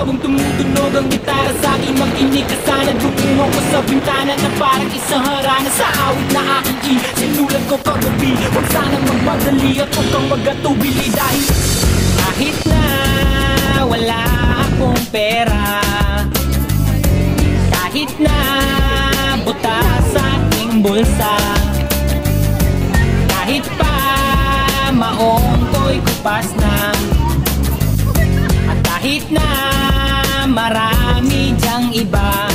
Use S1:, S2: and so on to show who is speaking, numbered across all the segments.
S1: Habang tumutunog ang gitara sa aking makinig ka sana. Dumungo ko sa bintana na parang isang harana. Sa awit na aking sinulat ko kagabi. Huwag sanang magmadali at huwag kang magatubili. Dahil kahit na wala akong pera, kahit na buta sa aking bulsa, kahit pa maong ko'y kupas na, at kahit na marami dyang iba,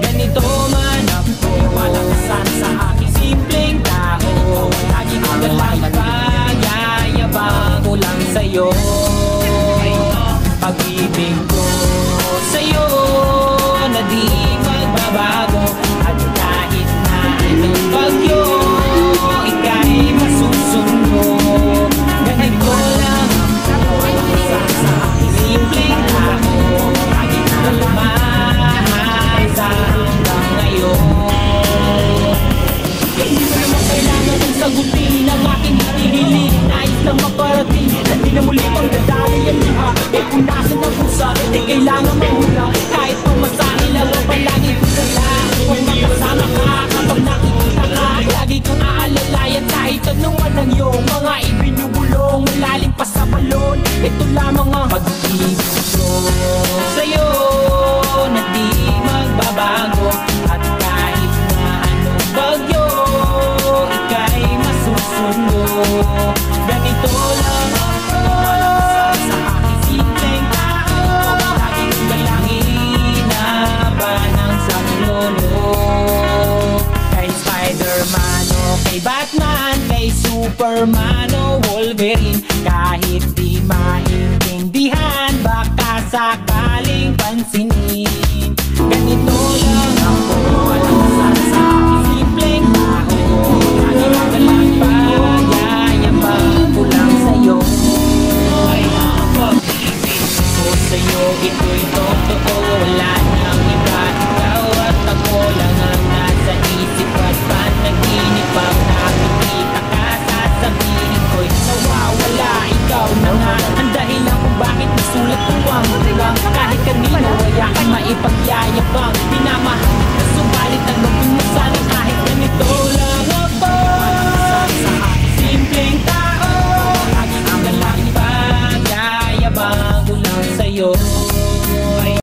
S1: ganito man ako, malakasan sa aking simpleng tao. Lagi kong galay pag-yayabang ko lang sa'yo. Pag-ibig ko sa'yo na di magbabago, at kahit na anong bagyo ika'y masusunog. Ganito lang ako, sa aking simpleng tao. Lagi na lumahal sa hanggang ngayon. Hindi mo naman kailangan ng sagutin ang aking hinihiling. Nais lang maparating na di na muli pang dadali ang liha. Eh kung nasan ang pusa, di kailangan mahula. Kahit pamasahin lang ang palagi ko sala. Kung makasama ka, kapag nakikita ka, lagi kang aalalayan kahit anong ang iyong mga ibinubulong. Malalim pa sa balon, ito lamang ang pag-ibig ko sa'yo na di magbabago. At kahit na anong bagyo ika'y masusunod. Ganito lang ako, sa aking simpleng tao. Lagi kong dalangin na banang sa lolo. Kay Spider-Man o kay Batman, kay Superman o Wolverine, kahit di maintindihan, baka sakaling pansinin. Ganito lang